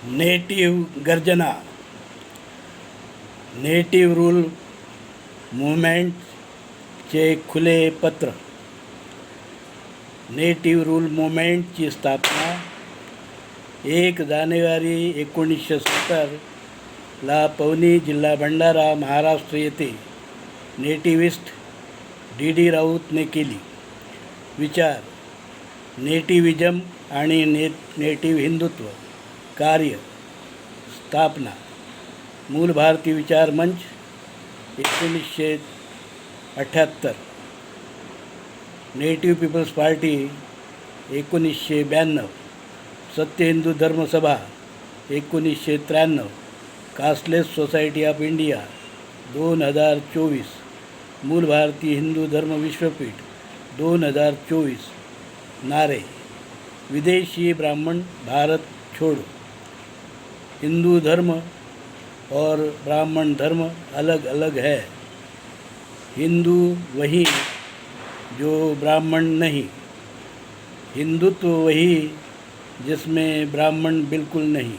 Native गर्जना, native rule मूवमेंटचे खुले पत्र. नेटिव रूल मूवमेंटची स्थापना 1 जानेवारी 1970 ला पवनी, जिल्हा भंडारा, महाराष्ट्र येथे नेटिविस्ट डी राऊतने केली. विचार: नेटिव्हिजम आणि नेटिव्ह हिंदुत्व. कार्य: स्थापना मूल भारतीय विचार मंच 1978, नेटिव्ह पीपल्स पार्टी 1992, सत्य हिंदू धर्म सभा 1993, कास्टलेस सोसायटी ऑफ इंडिया 2024, मूल भारतीय हिंदू धर्म विश्वपीठ 2024. नारे: विदेशी ब्राह्मण भारत छोड़ो. हिंदू धर्म और ब्राह्मण धर्म अलग अलग है. हिंदू वही जो ब्राह्मण नहीं. हिंदुत्व वही जिसमें ब्राह्मण बिल्कुल नहीं.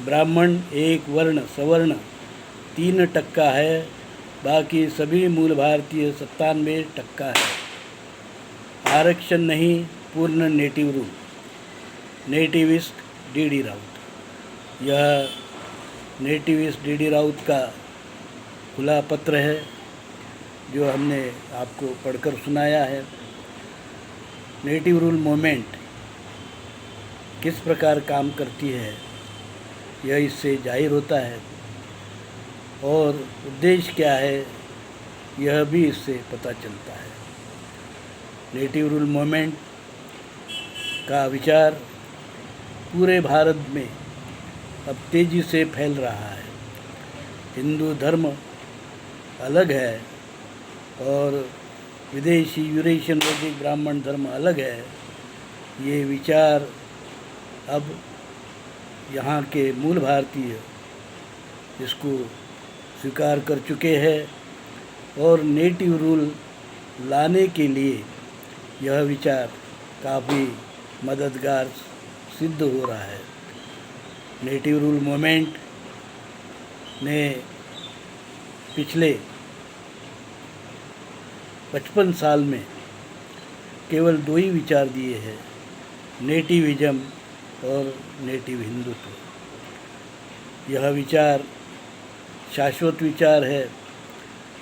ब्राह्मण एक वर्ण सवर्ण 3% है, बाकी सभी मूल भारतीय 97% है. आरक्षण नहीं, पूर्ण native rule. Nativist D Raut. यह नेटिविस्ट डी राउत का खुला पत्र है जो हमने आपको पढ़कर सुनाया है. नेटिव रूल मूवमेंट किस प्रकार काम करती है यह इससे जाहिर होता है, और उद्देश्य क्या है यह भी इससे पता चलता है. नेटिव रूल मूवमेंट का विचार पूरे भारत में अब तेज़ी से फैल रहा है. हिंदू धर्म अलग है और विदेशी यूरेशियन वैदिक ब्राह्मण धर्म अलग है. ये विचार अब यहाँ के मूल भारतीय इसको स्वीकार कर चुके हैं, और नेटिव रूल लाने के लिए यह विचार काफ़ी मददगार सिद्ध हो रहा है. नेटिव रूल मूवमेंट ने पिछले 55 साल में केवल 2 ही विचार दिए हैं: नेटिविज्म और नेटिव हिंदुत्व. यह विचार शाश्वत विचार है,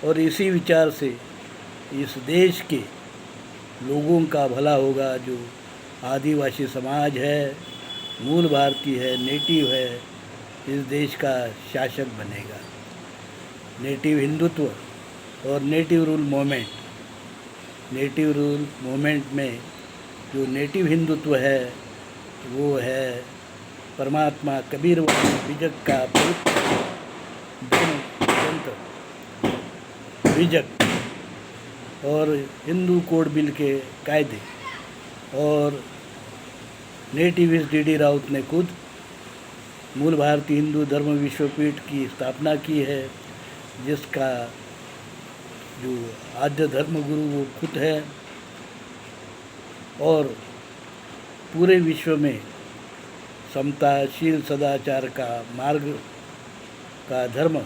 और इसी विचार से इस देश के लोगों का भला होगा. जो आदिवासी समाज है, मूल भारतीय है, नेटिव है, इस देश का शासक बनेगा. नेटिव हिंदुत्व और native rule movement. Native rule movement में जो नेटिव हिंदुत्व है वो है परमात्मा कबीर विजक का पवित्र विजक और हिंदू कोड बिल के कायदे. और नेटिविस्ट डी राउत ने खुद मूल भारतीय हिंदू धर्म विश्वपीठ की स्थापना की है, जिसका जो आद्य धर्मगुरु वो खुद है. और पूरे विश्व में समताशील सदाचार का मार्ग का धर्म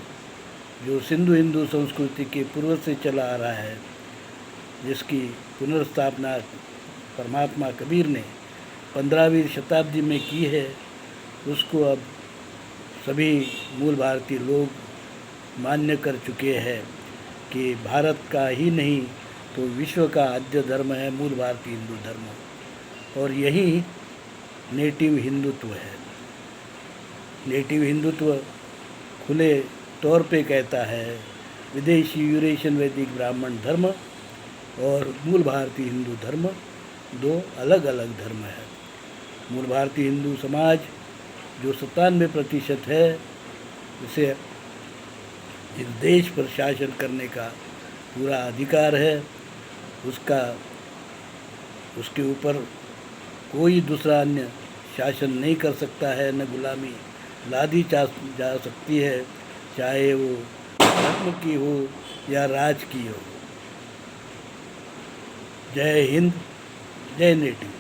जो सिंधु हिंदू संस्कृति के पूर्व से चला आ रहा है, जिसकी पुनर्स्थापना परमात्मा कबीर ने 15वीं शताब्दी में की है, उसको अब सभी मूल भारतीय लोग मान्य कर चुके हैं कि भारत का ही नहीं तो विश्व का आद्य धर्म है मूल भारतीय हिंदू धर्म, और यही नेटिव हिंदुत्व है. नेटिव हिंदुत्व खुले तौर पे कहता है विदेशी यूरेशियन वैदिक ब्राह्मण धर्म और मूल भारतीय हिंदू धर्म 2 अलग अलग धर्म है. मूल भारतीय हिंदू समाज जो 97% है, उसे इस देश पर शासन करने का पूरा अधिकार है. उसके ऊपर कोई दूसरा अन्य शासन नहीं कर सकता है, न गुलामी लादी जा सकती है, चाहे वो धर्म की हो या राज की हो. जय हिंद, जय नेटिव.